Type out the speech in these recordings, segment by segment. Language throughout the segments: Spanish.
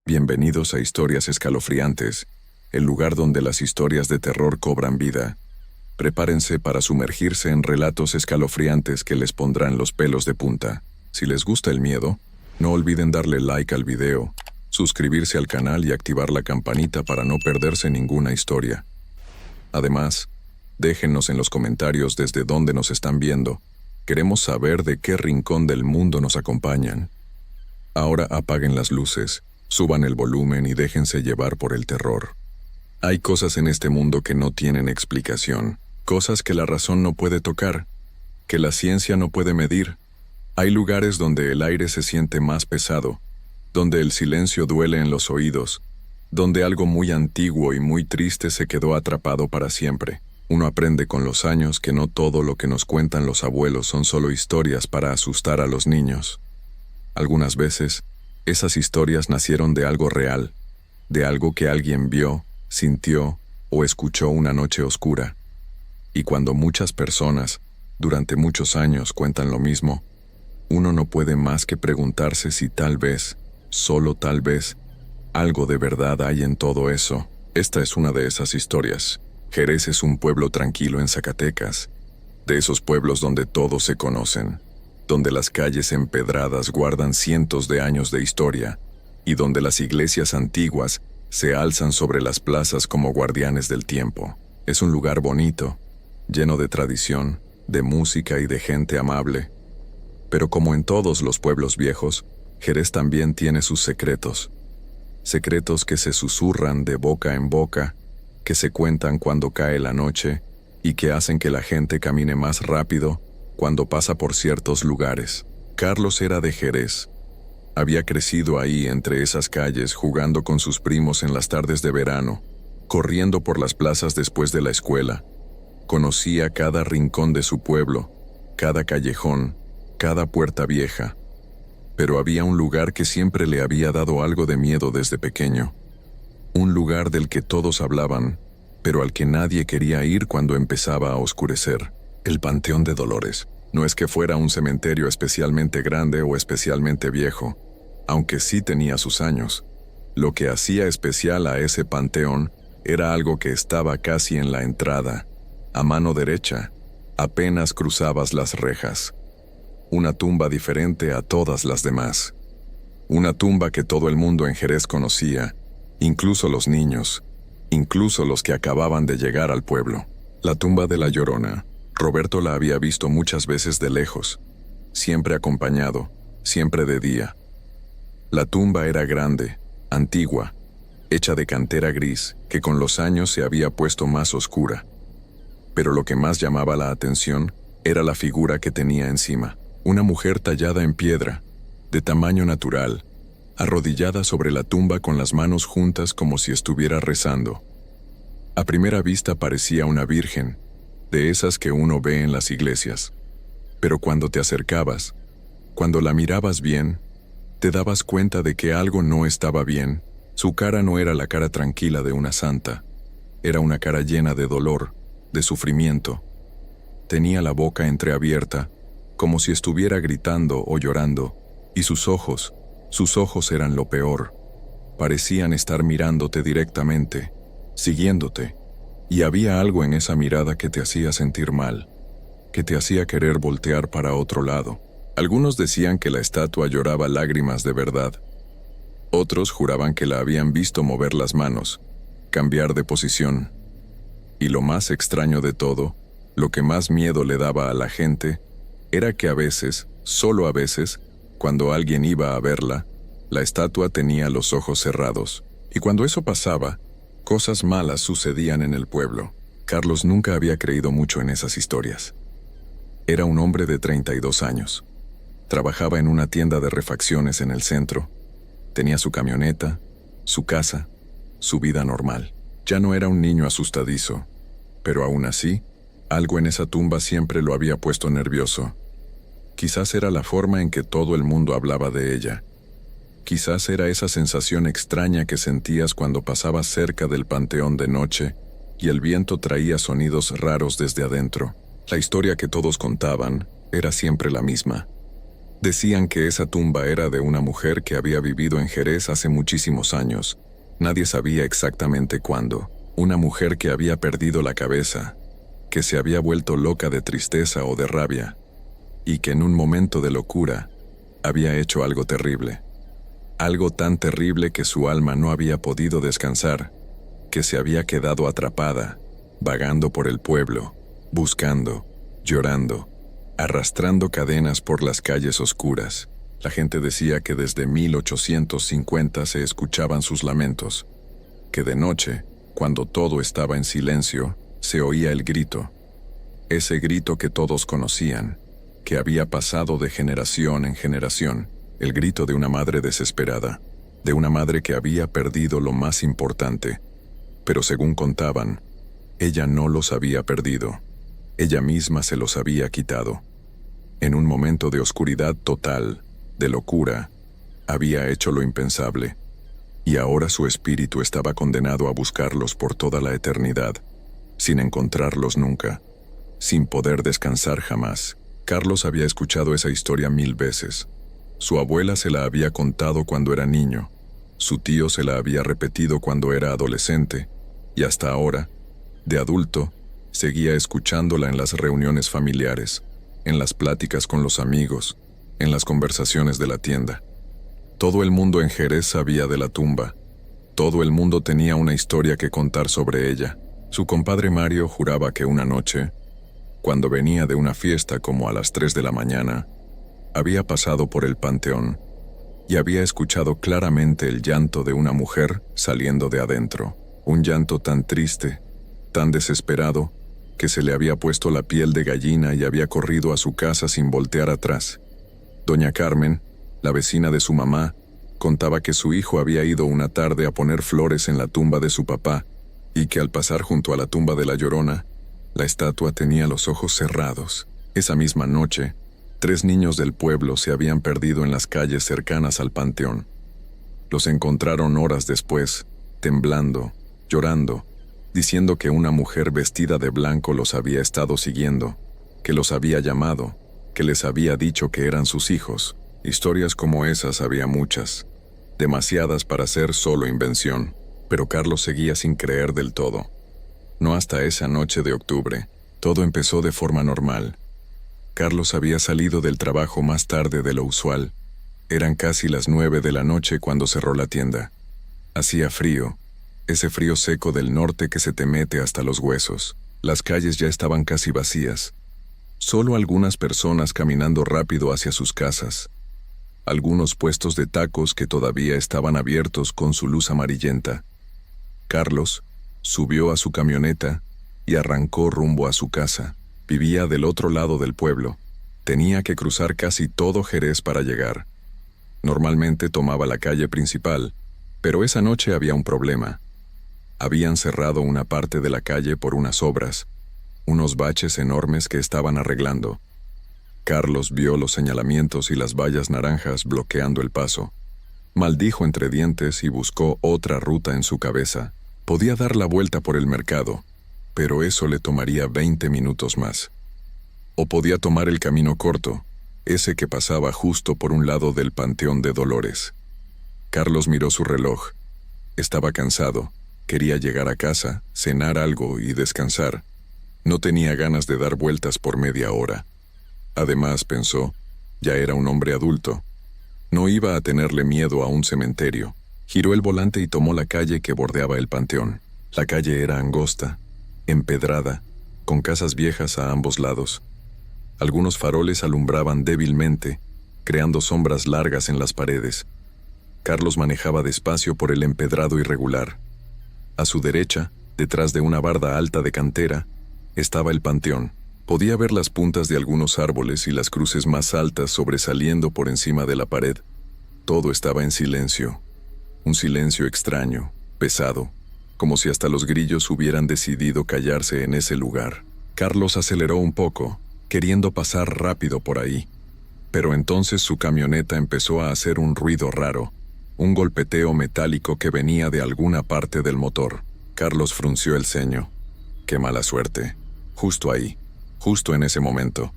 Bienvenidos a Historias Escalofriantes, el lugar donde las historias de terror cobran vida. Prepárense para sumergirse en relatos escalofriantes que les pondrán los pelos de punta. Si les gusta el miedo, no olviden darle like al video, suscribirse al canal y activar la campanita para no perderse ninguna historia. Además, déjennos en los comentarios desde dónde nos están viendo. Queremos saber de qué rincón del mundo nos acompañan. Ahora apaguen las luces, suban el volumen y déjense llevar por el terror. Hay cosas en este mundo que no tienen explicación, cosas que la razón no puede tocar, que la ciencia no puede medir. Hay lugares donde el aire se siente más pesado, donde el silencio duele en los oídos, donde algo muy antiguo y muy triste se quedó atrapado para siempre. Uno aprende con los años que no todo lo que nos cuentan los abuelos son solo historias para asustar a los niños. Algunas veces, esas historias nacieron de algo real, de algo que alguien vio, sintió o escuchó una noche oscura. Y cuando muchas personas, durante muchos años, cuentan lo mismo, uno no puede más que preguntarse si tal vez, solo tal vez, algo de verdad hay en todo eso. Esta es una de esas historias. Jerez es un pueblo tranquilo en Zacatecas, de esos pueblos donde todos se conocen, donde las calles empedradas guardan cientos de años de historia y donde las iglesias antiguas se alzan sobre las plazas como guardianes del tiempo. Es un lugar bonito, lleno de tradición, de música y de gente amable. Pero como en todos los pueblos viejos, Jerez también tiene sus secretos. Secretos que se susurran de boca en boca, que se cuentan cuando cae la noche y que hacen que la gente camine más rápido cuando pasa por ciertos lugares. Carlos era de Jerez. Había crecido ahí entre esas calles jugando con sus primos en las tardes de verano, corriendo por las plazas después de la escuela. Conocía cada rincón de su pueblo, cada callejón, cada puerta vieja. Pero había un lugar que siempre le había dado algo de miedo desde pequeño. Un lugar del que todos hablaban, pero al que nadie quería ir cuando empezaba a oscurecer. El Panteón de Dolores. No es que fuera un cementerio especialmente grande o especialmente viejo, aunque sí tenía sus años. Lo que hacía especial a ese panteón era algo que estaba casi en la entrada, a mano derecha, apenas cruzabas las rejas. Una tumba diferente a todas las demás. Una tumba que todo el mundo en Jerez conocía, incluso los niños, incluso los que acababan de llegar al pueblo. La tumba de la Llorona. Roberto la había visto muchas veces de lejos, siempre acompañado, siempre de día. La tumba era grande, antigua, hecha de cantera gris, que con los años se había puesto más oscura. Pero lo que más llamaba la atención era la figura que tenía encima. Una mujer tallada en piedra, de tamaño natural, arrodillada sobre la tumba con las manos juntas como si estuviera rezando. A primera vista parecía una virgen, de esas que uno ve en las iglesias. Pero cuando te acercabas, cuando la mirabas bien, te dabas cuenta de que algo no estaba bien. Su cara no era la cara tranquila de una santa, era una cara llena de dolor, de sufrimiento. Tenía la boca entreabierta, como si estuviera gritando o llorando, y sus ojos eran lo peor. Parecían estar mirándote directamente, siguiéndote, y había algo en esa mirada que te hacía sentir mal, que te hacía querer voltear para otro lado. Algunos decían que la estatua lloraba lágrimas de verdad. Otros juraban que la habían visto mover las manos, cambiar de posición. Y lo más extraño de todo, lo que más miedo le daba a la gente, era que a veces, solo a veces, cuando alguien iba a verla, la estatua tenía los ojos cerrados. Y cuando eso pasaba, cosas malas sucedían en el pueblo. Carlos nunca había creído mucho en esas historias. Era un hombre de 32 años. Trabajaba en una tienda de refacciones en el centro. Tenía su camioneta, su casa, su vida normal. Ya no era un niño asustadizo, pero aún así, algo en esa tumba siempre lo había puesto nervioso. Quizás era la forma en que todo el mundo hablaba de ella. Quizás era esa sensación extraña que sentías cuando pasabas cerca del panteón de noche y el viento traía sonidos raros desde adentro. La historia que todos contaban era siempre la misma. Decían que esa tumba era de una mujer que había vivido en Jerez hace muchísimos años. Nadie sabía exactamente cuándo. Una mujer que había perdido la cabeza, que se había vuelto loca de tristeza o de rabia, y que en un momento de locura había hecho algo terrible. Algo tan terrible que su alma no había podido descansar, que se había quedado atrapada, vagando por el pueblo, buscando, llorando, arrastrando cadenas por las calles oscuras. La gente decía que desde 1850 se escuchaban sus lamentos, que de noche, cuando todo estaba en silencio, se oía el grito. Ese grito que todos conocían, que había pasado de generación en generación, el grito de una madre desesperada, de una madre que había perdido lo más importante. Pero según contaban, ella no los había perdido. Ella misma se los había quitado. En un momento de oscuridad total, de locura, había hecho lo impensable. Y ahora su espíritu estaba condenado a buscarlos por toda la eternidad, sin encontrarlos nunca, sin poder descansar jamás. Carlos había escuchado esa historia 1000 veces. Su abuela se la había contado cuando era niño, su tío se la había repetido cuando era adolescente, y hasta ahora, de adulto, seguía escuchándola en las reuniones familiares, en las pláticas con los amigos, en las conversaciones de la tienda. Todo el mundo en Jerez sabía de la tumba. Todo el mundo tenía una historia que contar sobre ella. Su compadre Mario juraba que una noche, cuando venía de una fiesta como a las 3 de la mañana, había pasado por el panteón y había escuchado claramente el llanto de una mujer saliendo de adentro. Un llanto tan triste, tan desesperado, que se le había puesto la piel de gallina y había corrido a su casa sin voltear atrás. Doña Carmen, la vecina de su mamá, contaba que su hijo había ido una tarde a poner flores en la tumba de su papá y que al pasar junto a la tumba de la Llorona, la estatua tenía los ojos cerrados. Esa misma noche, 3 niños del pueblo se habían perdido en las calles cercanas al panteón. Los encontraron horas después, temblando, llorando, diciendo que una mujer vestida de blanco los había estado siguiendo, que los había llamado, que les había dicho que eran sus hijos. Historias como esas había muchas, demasiadas para ser solo invención, pero Carlos seguía sin creer del todo. No hasta esa noche de octubre. Todo empezó de forma normal. Carlos había salido del trabajo más tarde de lo usual. Eran casi las 9 de la noche cuando cerró la tienda. Hacía frío, ese frío seco del norte que se te mete hasta los huesos. Las calles ya estaban casi vacías. Solo algunas personas caminando rápido hacia sus casas. Algunos puestos de tacos que todavía estaban abiertos con su luz amarillenta. Carlos subió a su camioneta y arrancó rumbo a su casa. Vivía del otro lado del pueblo. Tenía que cruzar casi todo Jerez para llegar. Normalmente tomaba la calle principal, pero esa noche había un problema. Habían cerrado una parte de la calle por unas obras, unos baches enormes que estaban arreglando. Carlos vio los señalamientos y las vallas naranjas bloqueando el paso. Maldijo entre dientes y buscó otra ruta en su cabeza. Podía dar la vuelta por el mercado, pero eso le tomaría 20 minutos más. O podía tomar el camino corto, ese que pasaba justo por un lado del Panteón de Dolores. Carlos miró su reloj. Estaba cansado, quería llegar a casa, cenar algo y descansar. No tenía ganas de dar vueltas por media hora. Además, pensó, ya era un hombre adulto. No iba a tenerle miedo a un cementerio. Giró el volante y tomó la calle que bordeaba el panteón. La calle era angosta, empedrada, con casas viejas a ambos lados. Algunos faroles alumbraban débilmente, creando sombras largas en las paredes. Carlos manejaba despacio por el empedrado irregular. A su derecha, detrás de una barda alta de cantera, estaba el panteón. Podía ver las puntas de algunos árboles y las cruces más altas sobresaliendo por encima de la pared. Todo estaba en silencio. Un silencio extraño, pesado, como si hasta los grillos hubieran decidido callarse en ese lugar. Carlos aceleró un poco, queriendo pasar rápido por ahí. Pero entonces su camioneta empezó a hacer un ruido raro, un golpeteo metálico que venía de alguna parte del motor. Carlos frunció el ceño. Qué mala suerte. Justo ahí, justo en ese momento.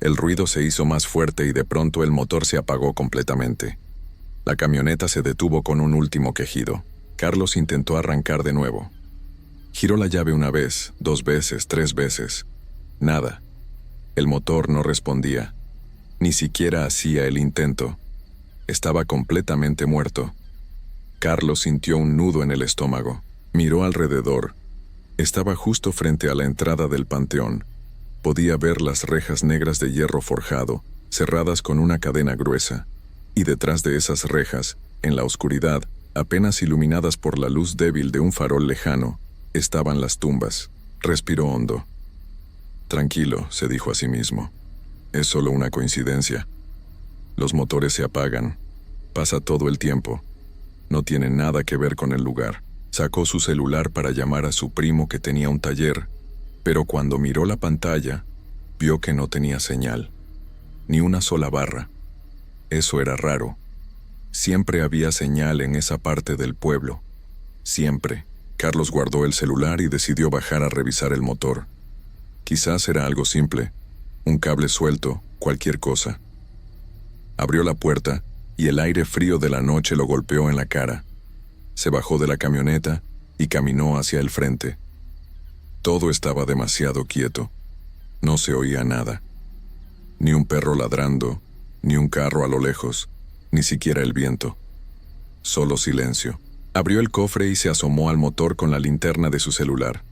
El ruido se hizo más fuerte y de pronto el motor se apagó completamente. La camioneta se detuvo con un último quejido. Carlos intentó arrancar de nuevo. Giró la llave una vez, 2 veces, 3 veces. Nada. El motor no respondía. Ni siquiera hacía el intento. Estaba completamente muerto. Carlos sintió un nudo en el estómago. Miró alrededor. Estaba justo frente a la entrada del panteón. Podía ver las rejas negras de hierro forjado, cerradas con una cadena gruesa. Y detrás de esas rejas, en la oscuridad, apenas iluminadas por la luz débil de un farol lejano, estaban las tumbas. Respiró hondo. Tranquilo, se dijo a sí mismo. Es solo una coincidencia. Los motores se apagan. Pasa todo el tiempo. No tiene nada que ver con el lugar. Sacó su celular para llamar a su primo que tenía un taller, pero cuando miró la pantalla, vio que no tenía señal. Ni una sola barra. Eso era raro. Siempre había señal en esa parte del pueblo. Siempre. Carlos guardó el celular y decidió bajar a revisar el motor. Quizás era algo simple. Un cable suelto, cualquier cosa. Abrió la puerta y el aire frío de la noche lo golpeó en la cara. Se bajó de la camioneta y caminó hacia el frente. Todo estaba demasiado quieto. No se oía nada. Ni un perro ladrando, ni un carro a lo lejos, ni siquiera el viento. Solo silencio. Abrió el cofre y se asomó al motor con la linterna de su celular.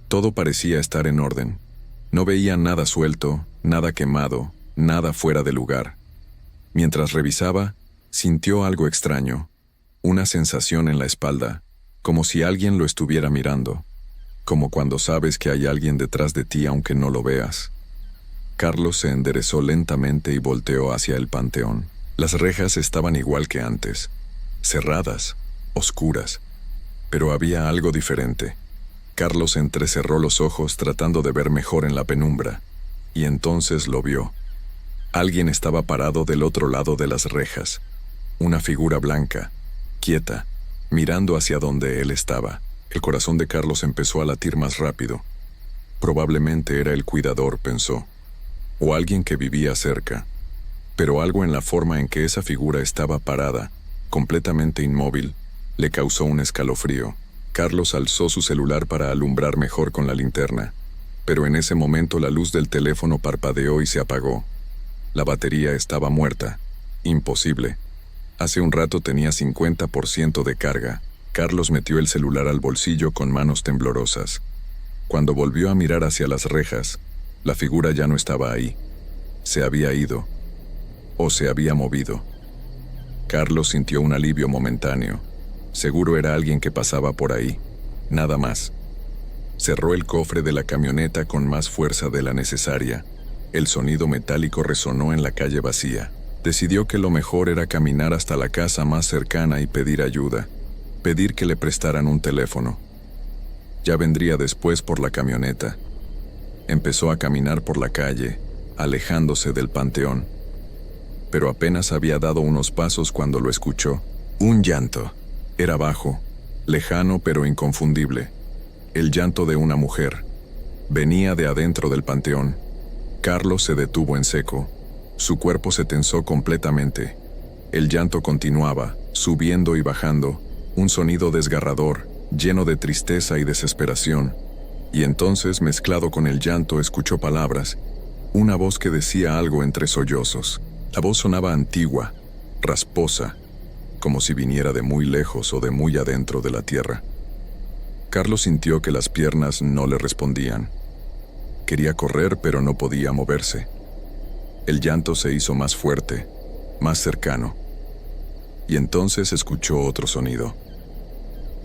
Todo parecía estar en orden. No veía nada suelto, nada quemado, nada fuera de lugar. Mientras revisaba, sintió algo extraño. Una sensación en la espalda, como si alguien lo estuviera mirando. Como cuando sabes que hay alguien detrás de ti aunque no lo veas. Carlos se enderezó lentamente y volteó hacia el panteón. Las rejas estaban igual que antes, cerradas, oscuras, pero había algo diferente. Carlos entrecerró los ojos tratando de ver mejor en la penumbra, y entonces lo vio. Alguien estaba parado del otro lado de las rejas, una figura blanca, quieta, mirando hacia donde él estaba. El corazón de Carlos empezó a latir más rápido. Probablemente era el cuidador, pensó, o alguien que vivía cerca. Pero algo en la forma en que esa figura estaba parada, completamente inmóvil, le causó un escalofrío. Carlos alzó su celular para alumbrar mejor con la linterna, pero en ese momento la luz del teléfono parpadeó y se apagó. La batería estaba muerta. Imposible. Hace un rato tenía 50% de carga. Carlos metió el celular al bolsillo con manos temblorosas. Cuando volvió a mirar hacia las rejas, la figura ya no estaba ahí. Se había ido. O se había movido. Carlos sintió un alivio momentáneo. Seguro era alguien que pasaba por ahí. Nada más. Cerró el cofre de la camioneta con más fuerza de la necesaria. El sonido metálico resonó en la calle vacía. Decidió que lo mejor era caminar hasta la casa más cercana y pedir ayuda. Pedir que le prestaran un teléfono. Ya vendría después por la camioneta. Empezó a caminar por la calle, alejándose del panteón. Pero apenas había dado unos pasos cuando lo escuchó. Un llanto. Era bajo, lejano pero inconfundible. El llanto de una mujer. Venía de adentro del panteón. Carlos se detuvo en seco. Su cuerpo se tensó completamente. El llanto continuaba, subiendo y bajando, un sonido desgarrador, lleno de tristeza y desesperación. Y entonces, mezclado con el llanto, escuchó palabras, una voz que decía algo entre sollozos. La voz sonaba antigua, rasposa, como si viniera de muy lejos o de muy adentro de la tierra. Carlos sintió que las piernas no le respondían. Quería correr, pero no podía moverse. El llanto se hizo más fuerte, más cercano. Y entonces escuchó otro sonido.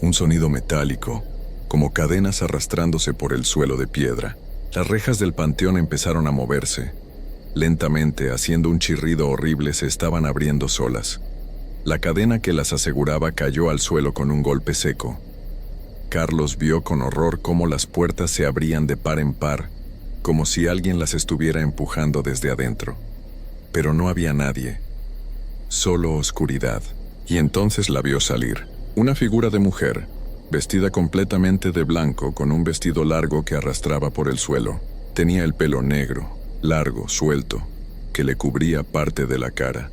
Un sonido metálico, como cadenas arrastrándose por el suelo de piedra. Las rejas del panteón empezaron a moverse. Lentamente, haciendo un chirrido horrible, se estaban abriendo solas. La cadena que las aseguraba cayó al suelo con un golpe seco. Carlos vio con horror cómo las puertas se abrían de par en par, como si alguien las estuviera empujando desde adentro. Pero no había nadie. Solo oscuridad. Y entonces la vio salir. Una figura de mujer, vestida completamente de blanco con un vestido largo que arrastraba por el suelo. Tenía el pelo negro, largo, suelto, que le cubría parte de la cara.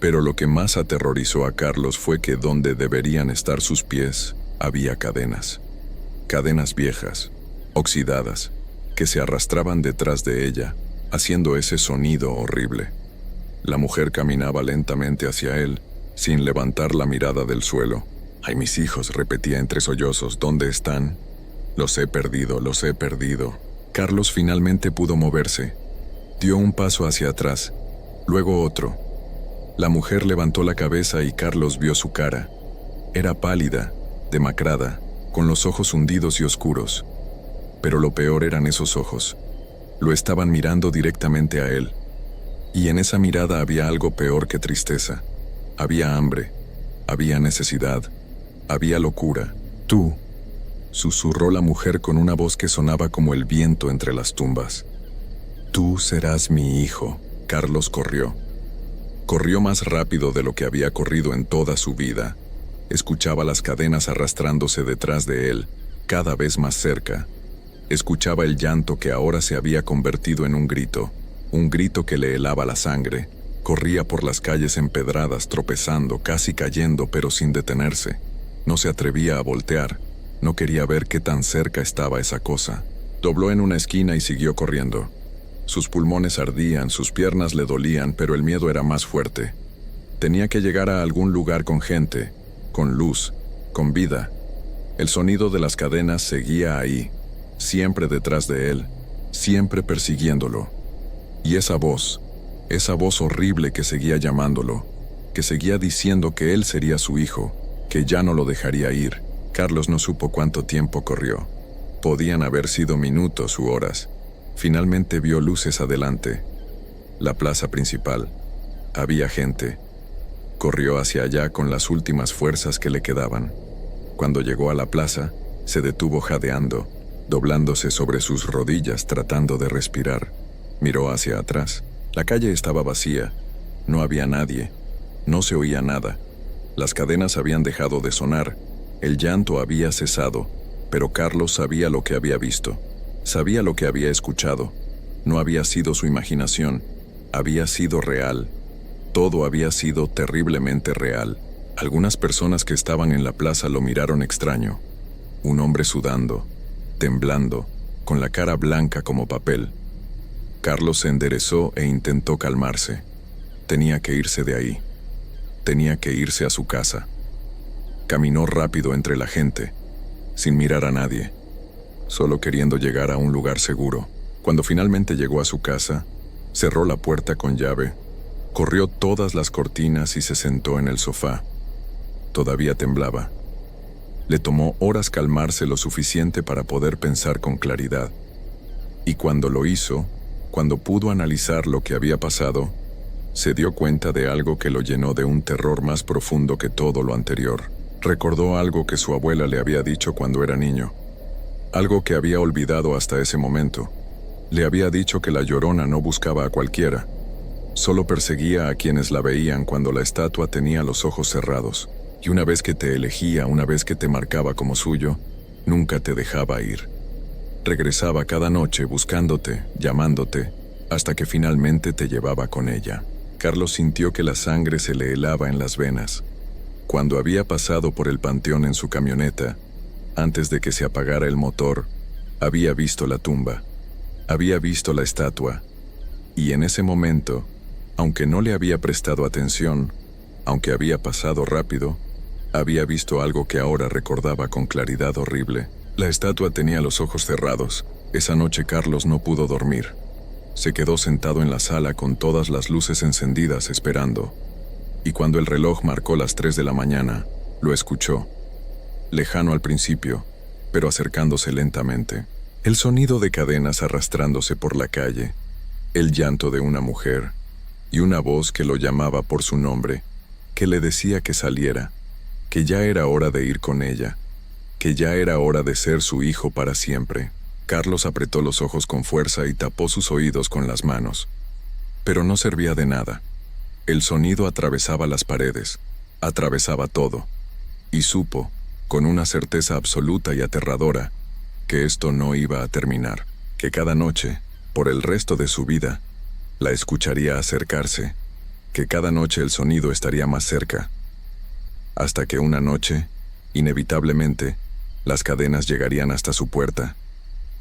Pero lo que más aterrorizó a Carlos fue que donde deberían estar sus pies había cadenas. Cadenas viejas, oxidadas, que se arrastraban detrás de ella, haciendo ese sonido horrible. La mujer caminaba lentamente hacia él, sin levantar la mirada del suelo. «Ay, mis hijos», repetía entre sollozos, «¿dónde están? Los he perdido, los he perdido». Carlos finalmente pudo moverse. Dio un paso hacia atrás, luego otro. La mujer levantó la cabeza y Carlos vio su cara. Era pálida, demacrada, con los ojos hundidos y oscuros. Pero lo peor eran esos ojos. Lo estaban mirando directamente a él. Y en esa mirada había algo peor que tristeza. Había hambre, había necesidad, había locura. «Tú», susurró la mujer con una voz que sonaba como el viento entre las tumbas. «Tú serás mi hijo». Carlos corrió. Corrió más rápido de lo que había corrido en toda su vida. Escuchaba las cadenas arrastrándose detrás de él, cada vez más cerca. Escuchaba el llanto que ahora se había convertido en un grito que le helaba la sangre. Corría por las calles empedradas, tropezando, casi cayendo, pero sin detenerse. No se atrevía a voltear. No quería ver qué tan cerca estaba esa cosa. Dobló en una esquina y siguió corriendo. Sus pulmones ardían, sus piernas le dolían, pero el miedo era más fuerte. Tenía que llegar a algún lugar con gente, con luz, con vida. El sonido de las cadenas seguía ahí, siempre detrás de él, siempre persiguiéndolo. Y esa voz horrible que seguía llamándolo, que seguía diciendo que él sería su hijo, que ya no lo dejaría ir. Carlos no supo cuánto tiempo corrió. Podían haber sido minutos u horas. Finalmente vio luces adelante. La plaza principal. Había gente. Corrió hacia allá con las últimas fuerzas que le quedaban. Cuando llegó a la plaza, se detuvo jadeando, doblándose sobre sus rodillas tratando de respirar. Miró hacia atrás. La calle estaba vacía. No había nadie. No se oía nada. Las cadenas habían dejado de sonar. El llanto había cesado, pero Carlos sabía lo que había visto. Sabía lo que había escuchado. No había sido su imaginación. Había sido real. Todo había sido terriblemente real. Algunas personas que estaban en la plaza lo miraron extraño. Un hombre sudando, temblando, con la cara blanca como papel. Carlos se enderezó e intentó calmarse. Tenía que irse de ahí. Tenía que irse a su casa. Caminó rápido entre la gente, sin mirar a nadie, solo queriendo llegar a un lugar seguro. Cuando finalmente llegó a su casa, cerró la puerta con llave, corrió todas las cortinas y se sentó en el sofá. Todavía temblaba. Le tomó horas calmarse lo suficiente para poder pensar con claridad. Y cuando lo hizo, cuando pudo analizar lo que había pasado, se dio cuenta de algo que lo llenó de un terror más profundo que todo lo anterior. Recordó algo que su abuela le había dicho cuando era niño. Algo que había olvidado hasta ese momento. Le había dicho que la Llorona no buscaba a cualquiera. Solo perseguía a quienes la veían cuando la estatua tenía los ojos cerrados. Y una vez que te elegía, una vez que te marcaba como suyo, nunca te dejaba ir. Regresaba cada noche buscándote, llamándote, hasta que finalmente te llevaba con ella. Carlos sintió que la sangre se le helaba en las venas. Cuando había pasado por el panteón en su camioneta, antes de que se apagara el motor, había visto la tumba, había visto la estatua, y en ese momento, aunque no le había prestado atención, aunque había pasado rápido, había visto algo que ahora recordaba con claridad horrible. La estatua tenía los ojos cerrados. Esa noche Carlos no pudo dormir. Se quedó sentado en la sala con todas las luces encendidas esperando. Y cuando el reloj marcó las 3 de la mañana, lo escuchó. Lejano al principio, pero acercándose lentamente. El sonido de cadenas arrastrándose por la calle, el llanto de una mujer, y una voz que lo llamaba por su nombre, que le decía que saliera, que ya era hora de ir con ella, que ya era hora de ser su hijo para siempre. Carlos apretó los ojos con fuerza y tapó sus oídos con las manos. Pero no servía de nada. El sonido atravesaba las paredes, atravesaba todo, y supo, con una certeza absoluta y aterradora, que esto no iba a terminar, que cada noche, por el resto de su vida, La escucharía acercarse, que cada noche el sonido estaría más cerca. Hasta que una noche, inevitablemente, las cadenas llegarían hasta su puerta.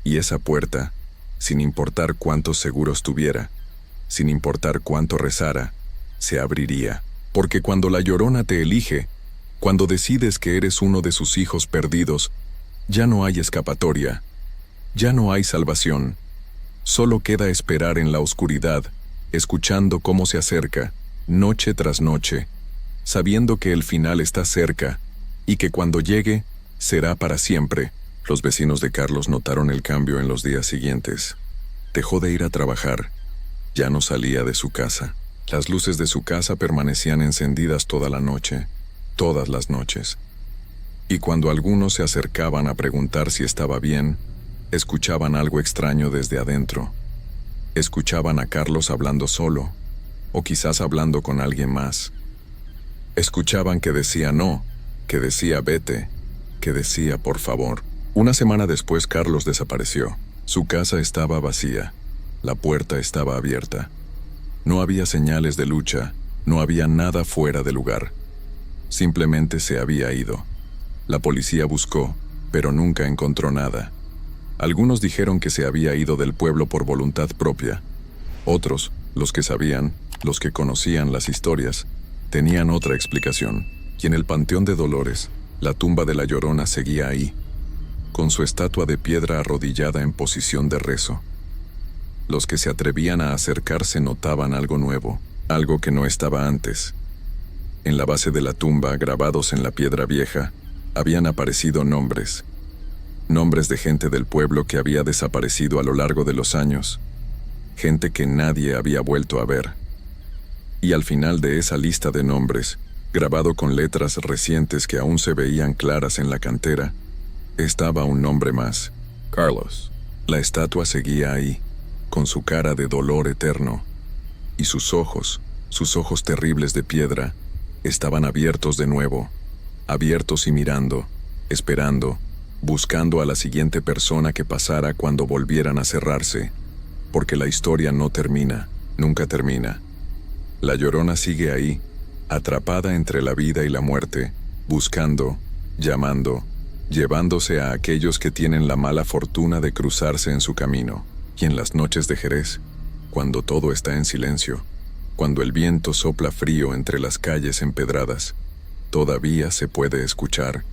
Y esa puerta, sin importar cuántos seguros tuviera, sin importar cuánto rezara, se abriría. Porque cuando la Llorona te elige, cuando decides que eres uno de sus hijos perdidos, ya no hay escapatoria, ya no hay salvación. Solo queda esperar en la oscuridad, escuchando cómo se acerca, noche tras noche, sabiendo que el final está cerca y que cuando llegue, será para siempre. Los vecinos de Carlos notaron el cambio en los días siguientes. Dejó de ir a trabajar, ya no salía de su casa. Las luces de su casa permanecían encendidas toda la noche, todas las noches. Y cuando algunos se acercaban a preguntar si estaba bien, escuchaban algo extraño desde adentro. Escuchaban a Carlos hablando solo, o quizás hablando con alguien más. Escuchaban que decía no, que decía vete, que decía por favor. Una semana después Carlos desapareció. Su casa estaba vacía, la puerta estaba abierta. No había señales de lucha, no había nada fuera de lugar. Simplemente se había ido. La policía buscó, pero nunca encontró nada. Algunos dijeron que se había ido del pueblo por voluntad propia. Otros, los que sabían, los que conocían las historias, tenían otra explicación. Y en el Panteón de Dolores, la tumba de la Llorona seguía ahí, con su estatua de piedra arrodillada en posición de rezo. Los que se atrevían a acercarse notaban algo nuevo, algo que no estaba antes. En la base de la tumba, grabados en la piedra vieja, habían aparecido nombres. Nombres de gente del pueblo que había desaparecido a lo largo de los años. Gente que nadie había vuelto a ver. Y al final de esa lista de nombres, grabado con letras recientes que aún se veían claras en la cantera, estaba un nombre más: Carlos. La estatua seguía ahí, con su cara de dolor eterno, y sus ojos terribles de piedra, estaban abiertos de nuevo, abiertos y mirando, esperando, buscando a la siguiente persona que pasara cuando volvieran a cerrarse, porque la historia no termina, nunca termina. La Llorona sigue ahí, atrapada entre la vida y la muerte, buscando, llamando, llevándose a aquellos que tienen la mala fortuna de cruzarse en su camino. Y en las noches de Jerez, cuando todo está en silencio, cuando el viento sopla frío entre las calles empedradas, todavía se puede escuchar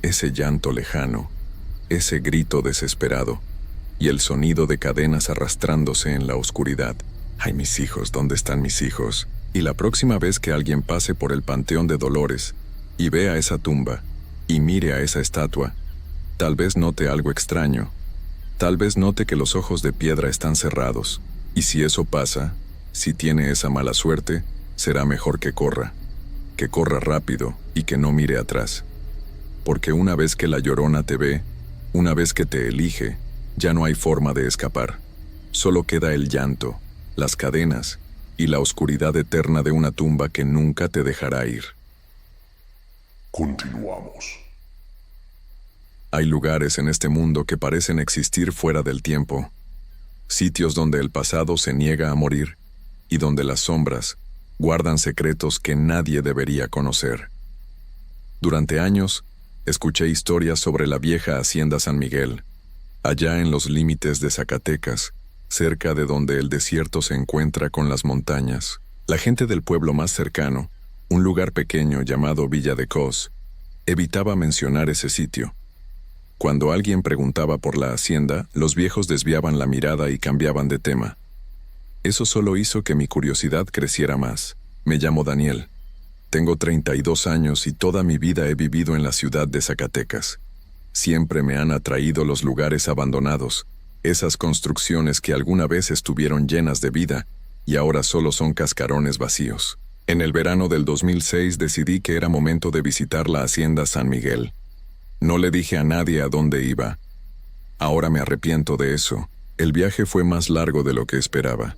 ese llanto lejano, ese grito desesperado, y el sonido de cadenas arrastrándose en la oscuridad. ¡Ay, mis hijos! ¿Dónde están mis hijos? Y la próxima vez que alguien pase por el Panteón de Dolores y vea esa tumba y mire a esa estatua, tal vez note algo extraño. Tal vez note que los ojos de piedra están cerrados. Y si eso pasa, si tiene esa mala suerte, será mejor que corra rápido y que no mire atrás. Porque una vez que la Llorona te ve, una vez que te elige, ya no hay forma de escapar. Solo queda el llanto, las cadenas y la oscuridad eterna de una tumba que nunca te dejará ir. Continuamos. Hay lugares en este mundo que parecen existir fuera del tiempo, sitios donde el pasado se niega a morir y donde las sombras guardan secretos que nadie debería conocer. Durante años, escuché historias sobre la vieja hacienda San Miguel, allá en los límites de Zacatecas, cerca de donde el desierto se encuentra con las montañas. La gente del pueblo más cercano, un lugar pequeño llamado Villa de Cos, evitaba mencionar ese sitio. Cuando alguien preguntaba por la hacienda, los viejos desviaban la mirada y cambiaban de tema. Eso solo hizo que mi curiosidad creciera más. Me llamo Daniel. Tengo 32 años y toda mi vida he vivido en la ciudad de Zacatecas. Siempre me han atraído los lugares abandonados, esas construcciones que alguna vez estuvieron llenas de vida y ahora solo son cascarones vacíos. En el verano del 2006 decidí que era momento de visitar la hacienda San Miguel. No le dije a nadie a dónde iba. Ahora me arrepiento de eso. El viaje fue más largo de lo que esperaba.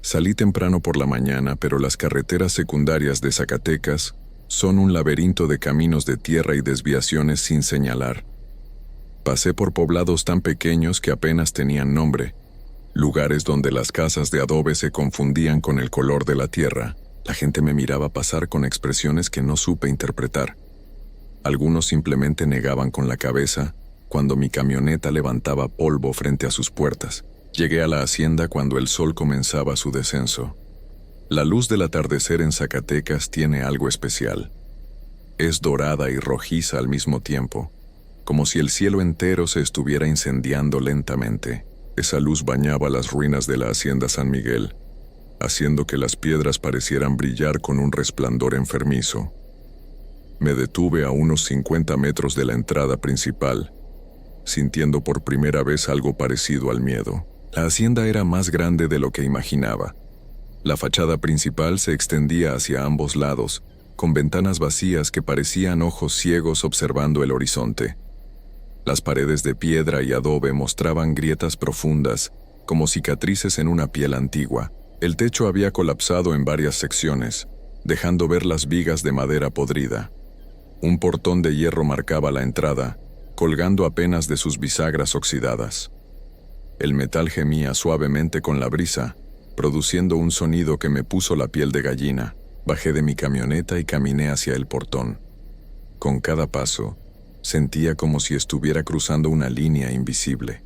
Salí temprano por la mañana, pero las carreteras secundarias de Zacatecas son un laberinto de caminos de tierra y desviaciones sin señalar. Pasé por poblados tan pequeños que apenas tenían nombre, lugares donde las casas de adobe se confundían con el color de la tierra. La gente me miraba pasar con expresiones que no supe interpretar. Algunos simplemente negaban con la cabeza cuando mi camioneta levantaba polvo frente a sus puertas. Llegué a la hacienda cuando el sol comenzaba su descenso. La luz del atardecer en Zacatecas tiene algo especial. Es dorada y rojiza al mismo tiempo, como si el cielo entero se estuviera incendiando lentamente. Esa luz bañaba las ruinas de la hacienda San Miguel, haciendo que las piedras parecieran brillar con un resplandor enfermizo. Me detuve a unos 50 metros de la entrada principal, sintiendo por primera vez algo parecido al miedo. La hacienda era más grande de lo que imaginaba. La fachada principal se extendía hacia ambos lados, con ventanas vacías que parecían ojos ciegos observando el horizonte. Las paredes de piedra y adobe mostraban grietas profundas, como cicatrices en una piel antigua. El techo había colapsado en varias secciones, dejando ver las vigas de madera podrida. Un portón de hierro marcaba la entrada, colgando apenas de sus bisagras oxidadas. El metal gemía suavemente con la brisa, produciendo un sonido que me puso la piel de gallina. Bajé de mi camioneta y caminé hacia el portón. Con cada paso, sentía como si estuviera cruzando una línea invisible.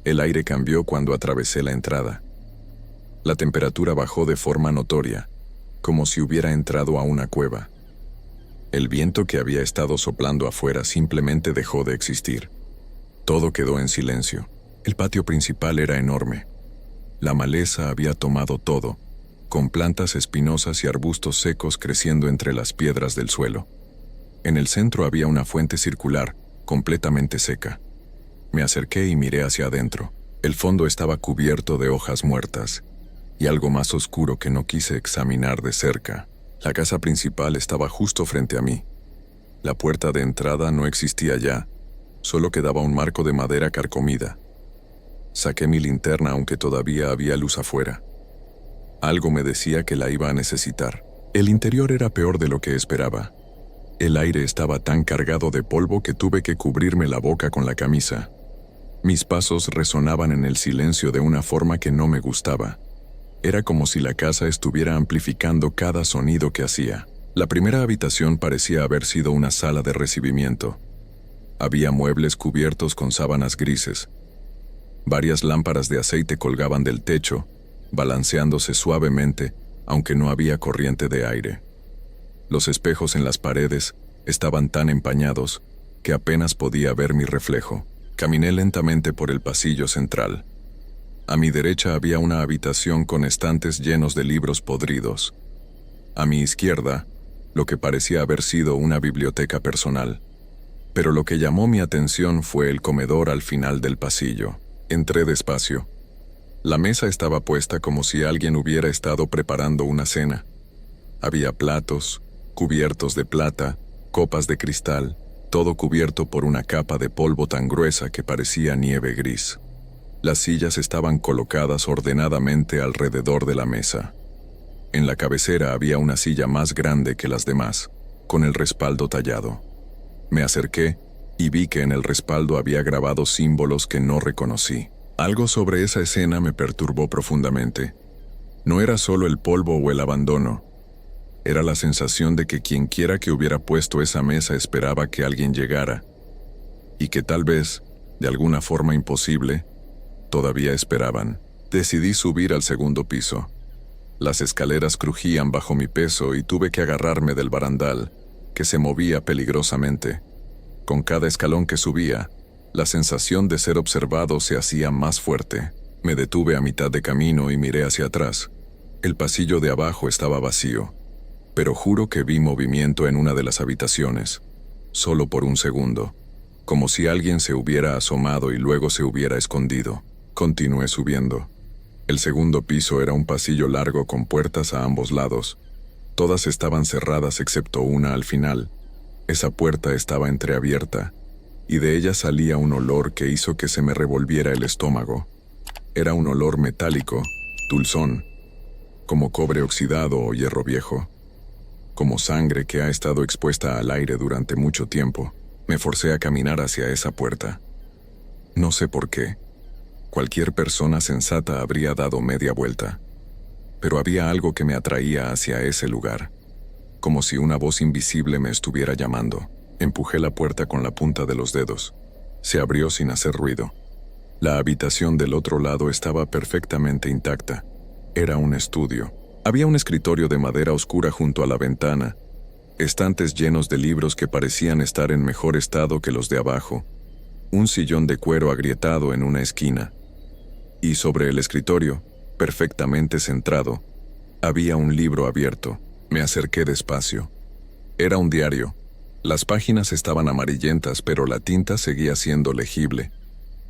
El aire cambió cuando atravesé la entrada. La temperatura bajó de forma notoria, como si hubiera entrado a una cueva. El viento que había estado soplando afuera simplemente dejó de existir. Todo quedó en silencio. El patio principal era enorme. La maleza había tomado todo, con plantas espinosas y arbustos secos creciendo entre las piedras del suelo. En el centro había una fuente circular, completamente seca. Me acerqué y miré hacia adentro. El fondo estaba cubierto de hojas muertas, y algo más oscuro que no quise examinar de cerca. La casa principal estaba justo frente a mí. La puerta de entrada no existía ya, solo quedaba un marco de madera carcomida. Saqué mi linterna aunque todavía había luz afuera. Algo me decía que la iba a necesitar. El interior era peor de lo que esperaba. El aire estaba tan cargado de polvo que tuve que cubrirme la boca con la camisa. Mis pasos resonaban en el silencio de una forma que no me gustaba. Era como si la casa estuviera amplificando cada sonido que hacía. La primera habitación parecía haber sido una sala de recibimiento. Había muebles cubiertos con sábanas grises. Varias lámparas de aceite colgaban del techo, balanceándose suavemente, aunque no había corriente de aire. Los espejos en las paredes estaban tan empañados que apenas podía ver mi reflejo. Caminé lentamente por el pasillo central. A mi derecha había una habitación con estantes llenos de libros podridos. A mi izquierda, lo que parecía haber sido una biblioteca personal. Pero lo que llamó mi atención fue el comedor al final del pasillo. Entré despacio. La mesa estaba puesta como si alguien hubiera estado preparando una cena. Había platos, cubiertos de plata, copas de cristal, todo cubierto por una capa de polvo tan gruesa que parecía nieve gris. Las sillas estaban colocadas ordenadamente alrededor de la mesa. En la cabecera había una silla más grande que las demás, con el respaldo tallado. Me acerqué y vi que en el respaldo había grabados símbolos que no reconocí. Algo sobre esa escena me perturbó profundamente. No era solo el polvo o el abandono. Era la sensación de que quienquiera que hubiera puesto esa mesa esperaba que alguien llegara, y que tal vez, de alguna forma imposible, todavía esperaban. Decidí subir al segundo piso. Las escaleras crujían bajo mi peso y tuve que agarrarme del barandal, que se movía peligrosamente. Con cada escalón que subía, la sensación de ser observado se hacía más fuerte. Me detuve a mitad de camino y miré hacia atrás. El pasillo de abajo estaba vacío, pero juro que vi movimiento en una de las habitaciones, solo por un segundo, como si alguien se hubiera asomado y luego se hubiera escondido. Continué subiendo. El segundo piso era un pasillo largo con puertas a ambos lados. Todas estaban cerradas excepto una al final. Esa puerta estaba entreabierta, y de ella salía un olor que hizo que se me revolviera el estómago. Era un olor metálico, dulzón, como cobre oxidado o hierro viejo, como sangre que ha estado expuesta al aire durante mucho tiempo. Me forcé a caminar hacia esa puerta. No sé por qué. Cualquier persona sensata habría dado media vuelta. Pero había algo que me atraía hacia ese lugar, como si una voz invisible me estuviera llamando. Empujé la puerta con la punta de los dedos. Se abrió sin hacer ruido. La habitación del otro lado estaba perfectamente intacta. Era un estudio. Había un escritorio de madera oscura junto a la ventana, estantes llenos de libros que parecían estar en mejor estado que los de abajo, un sillón de cuero agrietado en una esquina. Y sobre el escritorio, perfectamente centrado, había un libro abierto. Me acerqué despacio. Era un diario. Las páginas estaban amarillentas, pero la tinta seguía siendo legible.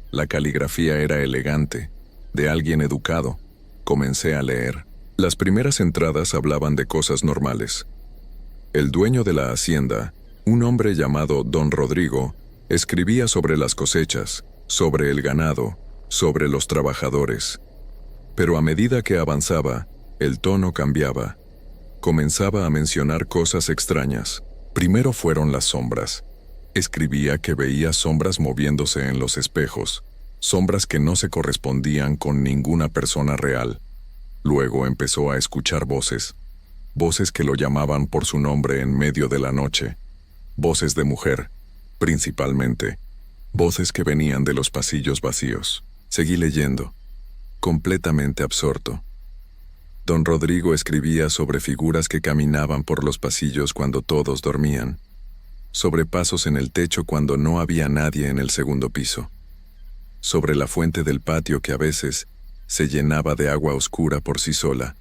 La caligrafía era elegante, de alguien educado. Comencé a leer. Las primeras entradas hablaban de cosas normales. El dueño de la hacienda, un hombre llamado Don Rodrigo, escribía sobre las cosechas, sobre el ganado, sobre los trabajadores. Pero a medida que avanzaba, el tono cambiaba. Comenzaba a mencionar cosas extrañas. Primero fueron las sombras. Escribía que veía sombras moviéndose en los espejos, sombras que no se correspondían con ninguna persona real. Luego empezó a escuchar voces, voces que lo llamaban por su nombre en medio de la noche, voces de mujer, principalmente, voces que venían de los pasillos vacíos. Seguí leyendo, completamente absorto. Don Rodrigo escribía sobre figuras que caminaban por los pasillos cuando todos dormían, sobre pasos en el techo cuando no había nadie en el segundo piso, sobre la fuente del patio que a veces se llenaba de agua oscura por sí sola,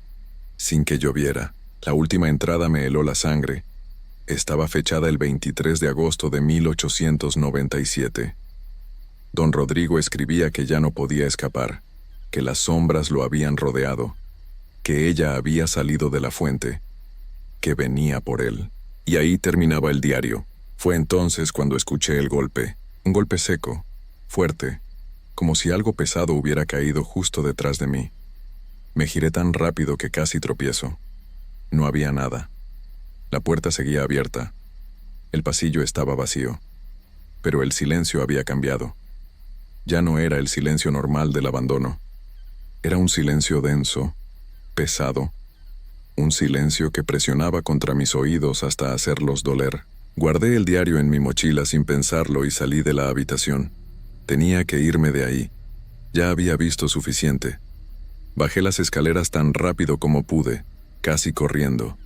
sin que lloviera. La última entrada me heló la sangre. Estaba fechada el 23 de agosto de 1897. Don Rodrigo escribía que ya no podía escapar, que las sombras lo habían rodeado, que ella había salido de la fuente, que venía por él. Y ahí terminaba el diario. Fue entonces cuando escuché el golpe, un golpe seco, fuerte, como si algo pesado hubiera caído justo detrás de mí. Me giré tan rápido que casi tropiezo. No había nada. La puerta seguía abierta. El pasillo estaba vacío. Pero el silencio había cambiado. Ya no era el silencio normal del abandono. Era un silencio denso, pesado, un silencio que presionaba contra mis oídos hasta hacerlos doler. Guardé el diario en mi mochila sin pensarlo y salí de la habitación. Tenía que irme de ahí. Ya había visto suficiente. Bajé las escaleras tan rápido como pude, casi corriendo.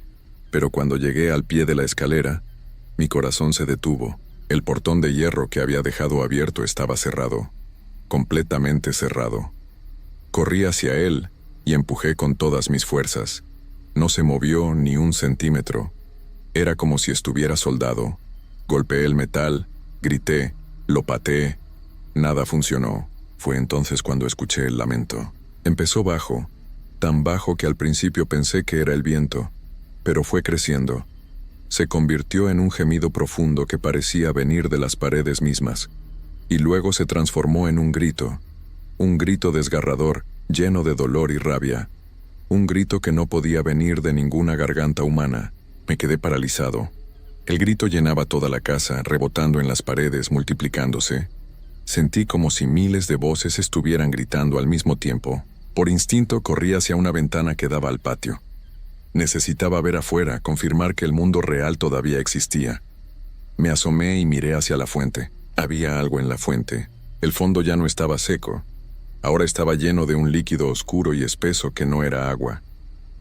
Pero cuando llegué al pie de la escalera, mi corazón se detuvo. El portón de hierro que había dejado abierto estaba cerrado, completamente cerrado. Corrí hacia él y empujé con todas mis fuerzas. No se movió ni un centímetro. Era como si estuviera soldado. Golpeé el metal, grité, lo pateé. Nada funcionó. Fue entonces cuando escuché el lamento. Empezó bajo, tan bajo que al principio pensé que era el viento, pero fue creciendo. Se convirtió en un gemido profundo que parecía venir de las paredes mismas, y luego se transformó en un grito desgarrador, lleno de dolor y rabia, un grito que no podía venir de ninguna garganta humana. Me quedé paralizado. El grito llenaba toda la casa, rebotando en las paredes, multiplicándose. Sentí como si miles de voces estuvieran gritando al mismo tiempo. Por instinto corrí hacia una ventana que daba al patio. Necesitaba ver afuera, confirmar que el mundo real todavía existía. Me asomé y miré hacia la fuente. Había algo en la fuente. El fondo ya no estaba seco. Ahora estaba lleno de un líquido oscuro y espeso que no era agua.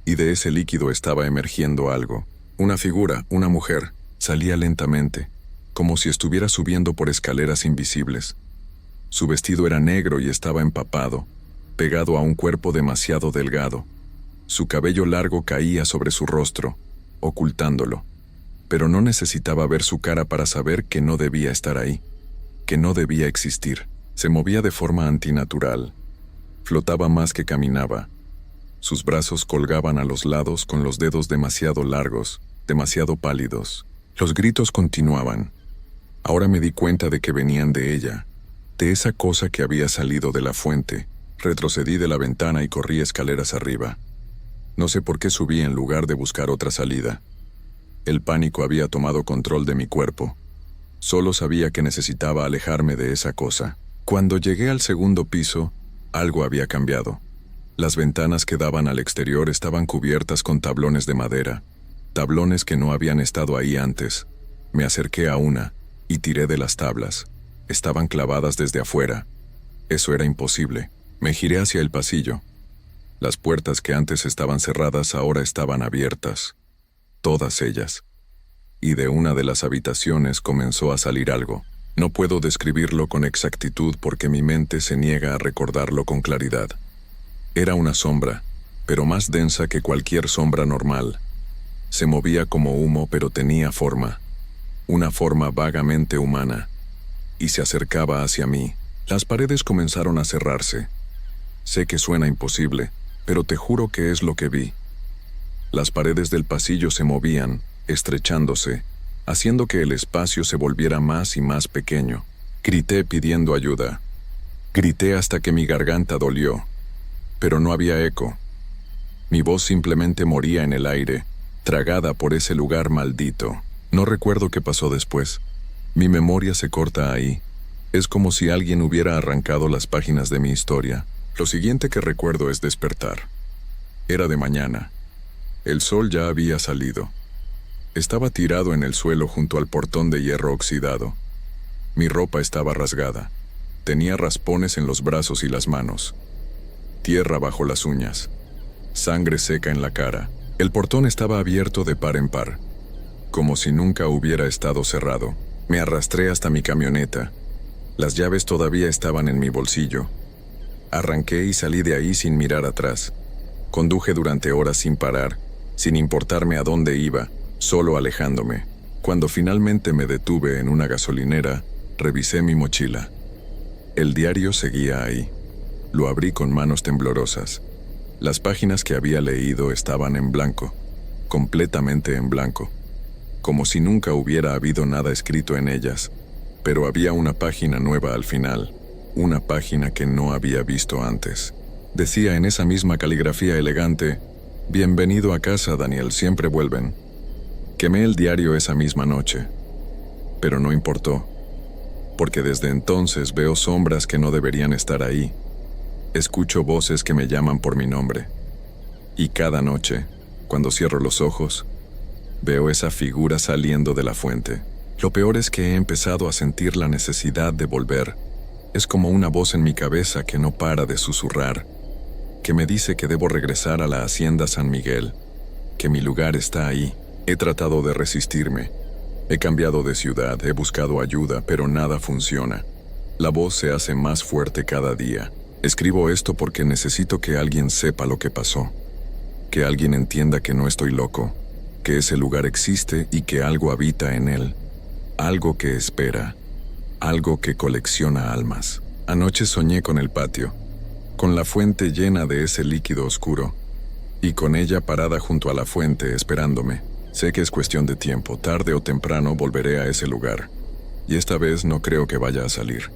Y de ese líquido estaba emergiendo algo. Una figura, una mujer, salía lentamente, como si estuviera subiendo por escaleras invisibles. Su vestido era negro y estaba empapado, pegado a un cuerpo demasiado delgado. Su cabello largo caía sobre su rostro, ocultándolo. Pero no necesitaba ver su cara para saber que no debía estar ahí, que no debía existir. Se movía de forma antinatural. Flotaba más que caminaba. Sus brazos colgaban a los lados con los dedos demasiado largos, demasiado pálidos. Los gritos continuaban. Ahora me di cuenta de que venían de ella, de esa cosa que había salido de la fuente. Retrocedí de la ventana y corrí escaleras arriba. No sé por qué subí en lugar de buscar otra salida. El pánico había tomado control de mi cuerpo. Solo sabía que necesitaba alejarme de esa cosa. Cuando llegué al segundo piso, Algo había cambiado. Las ventanas que daban al exterior estaban cubiertas con tablones de madera, tablones que no habían estado ahí antes. Me acerqué a una y tiré de las tablas. Estaban clavadas desde afuera. Eso era imposible. Me giré hacia el pasillo. Las puertas que antes estaban cerradas ahora estaban abiertas. Todas ellas. Y de una de las habitaciones comenzó a salir algo. No puedo describirlo con exactitud porque mi mente se niega a recordarlo con claridad. Era una sombra, pero más densa que cualquier sombra normal. Se movía como humo, pero tenía forma. Una forma vagamente humana. Y se acercaba hacia mí. Las paredes comenzaron a cerrarse. Sé que suena imposible, pero te juro que es lo que vi. Las paredes del pasillo se movían, estrechándose, haciendo que el espacio se volviera más y más pequeño. Grité pidiendo ayuda. Grité hasta que mi garganta dolió. Pero no había eco. Mi voz simplemente moría en el aire, tragada por ese lugar maldito. No recuerdo qué pasó después. Mi memoria se corta ahí. Es como si alguien hubiera arrancado las páginas de mi historia. Lo siguiente que recuerdo es despertar. Era de mañana. El sol ya había salido. Estaba tirado en el suelo junto al portón de hierro oxidado. Mi ropa estaba rasgada. Tenía raspones en los brazos y las manos. Tierra bajo las uñas. Sangre seca en la cara. El portón estaba abierto de par en par, como si nunca hubiera estado cerrado. Me arrastré hasta mi camioneta. Las llaves todavía estaban en mi bolsillo. Arranqué y salí de ahí sin mirar atrás. Conduje durante horas sin parar, sin importarme a dónde iba, solo alejándome. Cuando finalmente me detuve en una gasolinera, revisé mi mochila. El diario seguía ahí. Lo abrí con manos temblorosas. Las páginas que había leído estaban en blanco, completamente en blanco, como si nunca hubiera habido nada escrito en ellas. Pero había una página nueva al final, una página que no había visto antes. Decía en esa misma caligrafía elegante: «Bienvenido a casa, Daniel, siempre vuelven». Quemé el diario esa misma noche, pero no importó, porque desde entonces veo sombras que no deberían estar ahí. Escucho voces que me llaman por mi nombre. Y cada noche, cuando cierro los ojos, veo esa figura saliendo de la fuente. Lo peor es que he empezado a sentir la necesidad de volver. Es como una voz en mi cabeza que no para de susurrar, que me dice que debo regresar a la hacienda San Miguel, que mi lugar está ahí. He tratado de resistirme. He cambiado de ciudad, he buscado ayuda, pero nada funciona. La voz se hace más fuerte cada día. Escribo esto porque necesito que alguien sepa lo que pasó. Que alguien entienda que no estoy loco, que ese lugar existe y que algo habita en él. Algo que espera, algo que colecciona almas. Anoche soñé con el patio, con la fuente llena de ese líquido oscuro, y con ella parada junto a la fuente esperándome. Sé que es cuestión de tiempo, tarde o temprano volveré a ese lugar, y esta vez no creo que vaya a salir.